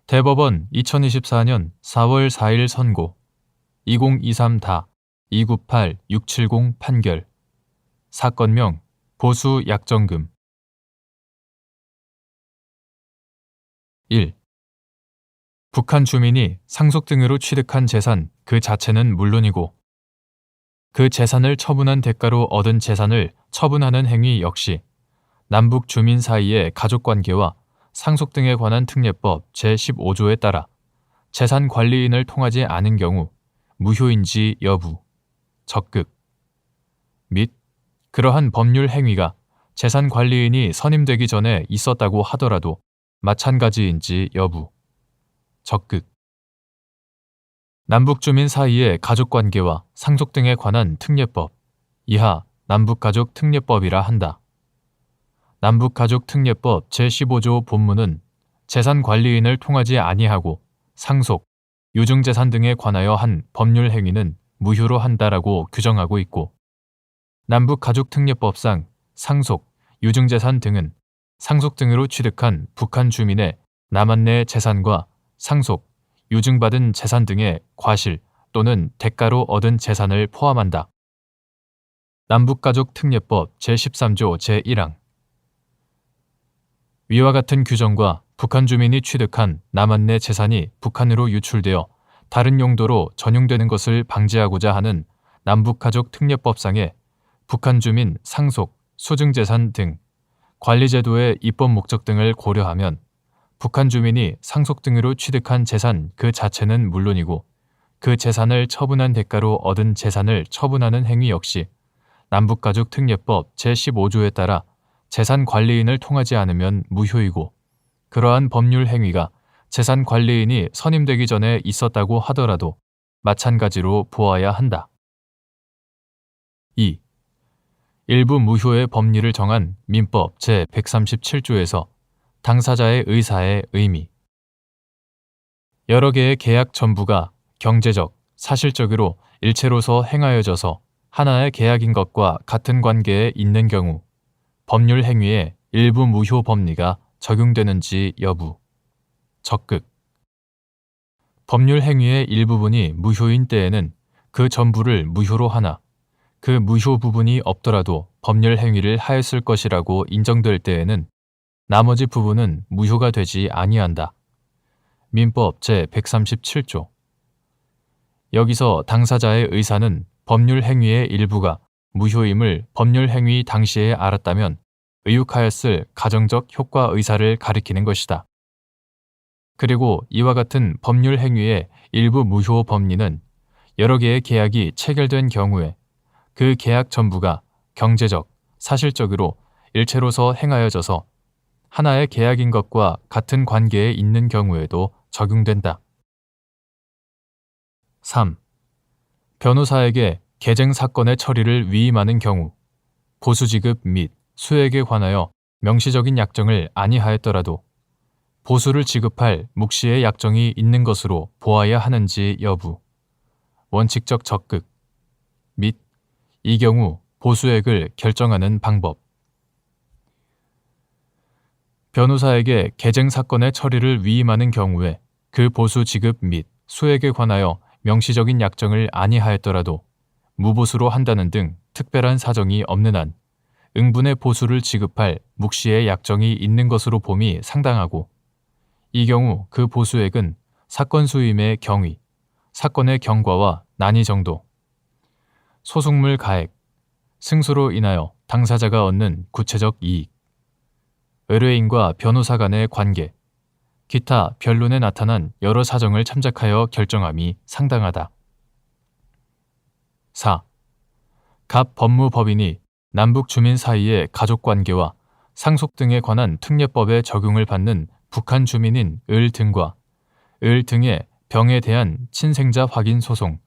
대법원 2024년 4월 4일 선고 2023-298-670 판결 사건명 보수 약정금 1. 북한 주민이 상속 등으로 취득한 재산 그 자체는 물론이고 그 재산을 처분한 대가로 얻은 재산을 처분하는 행위 역시 남북 주민 사이의 가족관계와 상속 등에 관한 특례법 제15조에 따라 재산관리인을 통하지 않은 경우 무효인지 여부, 적극 및 그러한 법률 행위가 재산관리인이 선임되기 전에 있었다고 하더라도 마찬가지인지 여부, 적극 남북주민 사이의 가족관계와 상속 등에 관한 특례법 이하 남북가족특례법이라 한다. 남북가족특례법 제15조 본문은 재산관리인을 통하지 아니하고 상속, 유증재산 등에 관하여 한 법률 행위는 무효로 한다라고 규정하고 있고 남북가족특례법상 상속, 유증재산 등은 상속 등으로 취득한 북한 주민의 남한 내 재산과 상속, 유증받은 재산 등의 과실 또는 대가로 얻은 재산을 포함한다. 남북가족특례법 제13조 제1항 위와 같은 규정과 북한 주민이 취득한 남한 내 재산이 북한으로 유출되어 다른 용도로 전용되는 것을 방지하고자 하는 남북가족특례법상의 북한 주민 상속, 수증재산 등 관리제도의 입법 목적 등을 고려하면 북한 주민이 상속 등으로 취득한 재산 그 자체는 물론이고 그 재산을 처분한 대가로 얻은 재산을 처분하는 행위 역시 남북가족특례법 제15조에 따라 재산관리인을 통하지 않으면 무효이고 그러한 법률 행위가 재산관리인이 선임되기 전에 있었다고 하더라도 마찬가지로 보아야 한다. 2. 일부 무효의 법리를 정한 민법 제137조에서 당사자의 의사의 의미 여러 개의 계약 전부가 경제적, 사실적으로 일체로서 행하여져서 하나의 계약인 것과 같은 관계에 있는 경우 법률 행위에 일부 무효 법리가 적용되는지 여부, 적극 법률 행위의 일부분이 무효인 때에는 그 전부를 무효로 하나 그 무효 부분이 없더라도 법률 행위를 하였을 것이라고 인정될 때에는 나머지 부분은 무효가 되지 아니한다. 민법 제137조 여기서 당사자의 의사는 법률 행위의 일부가 무효임을 법률 행위 당시에 알았다면 의육하였을 가정적 효과 의사를 가리키는 것이다. 그리고 이와 같은 법률 행위의 일부 무효 법리는 여러 개의 계약이 체결된 경우에 그 계약 전부가 경제적, 사실적으로 일체로서 행하여져서 하나의 계약인 것과 같은 관계에 있는 경우에도 적용된다. 3. 변호사에게 계쟁 사건의 처리를 위임하는 경우 보수지급 및 수액에 관하여 명시적인 약정을 아니하였더라도 보수를 지급할 묵시의 약정이 있는 것으로 보아야 하는지 여부, 원칙적 적극 및 이 경우 보수액을 결정하는 방법 변호사에게 계쟁 사건의 처리를 위임하는 경우에 그 보수 지급 및 수액에 관하여 명시적인 약정을 아니하였더라도 무보수로 한다는 등 특별한 사정이 없는 한 응분의 보수를 지급할 묵시의 약정이 있는 것으로 봄이 상당하고 이 경우 그 보수액은 사건 수임의 경위, 사건의 경과와 난이 정도, 소송물 가액, 승소로 인하여 당사자가 얻는 구체적 이익, 의뢰인과 변호사 간의 관계, 기타 변론에 나타난 여러 사정을 참작하여 결정함이 상당하다. 4. 갑 법무법인이 남북 주민 사이의 가족관계와 상속 등에 관한 특례법의 적용을 받는 북한 주민인 을 등과 을 등의 병에 대한 친생자 확인 소송,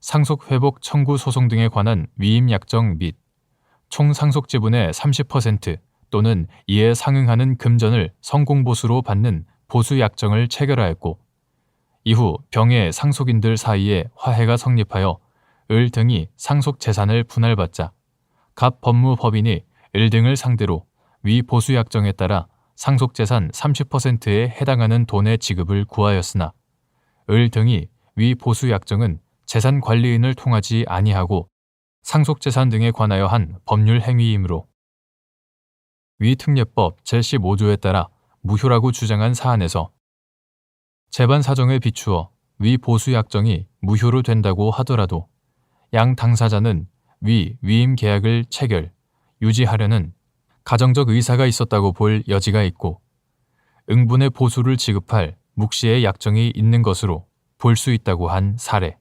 상속 회복 청구 소송 등에 관한 위임 약정 및 총 상속 지분의 30% 또는 이에 상응하는 금전을 성공보수로 받는 보수 약정을 체결하였고 이후 병의 상속인들 사이에 화해가 성립하여 을 등이 상속 재산을 분할받자 갑 법무법인이 을 등을 상대로 위 보수 약정에 따라 상속재산 30%에 해당하는 돈의 지급을 구하였으나 을 등이 위 보수 약정은 재산관리인을 통하지 아니하고 상속재산 등에 관하여 한 법률 행위이므로 위 특례법 제15조에 따라 무효라고 주장한 사안에서 재반 사정에 비추어 위 보수 약정이 무효로 된다고 하더라도 양 당사자는 위 위임 계약을 체결, 유지하려는 가정적 의사가 있었다고 볼 여지가 있고 응분의 보수를 지급할 묵시의 약정이 있는 것으로 볼 수 있다고 한 사례.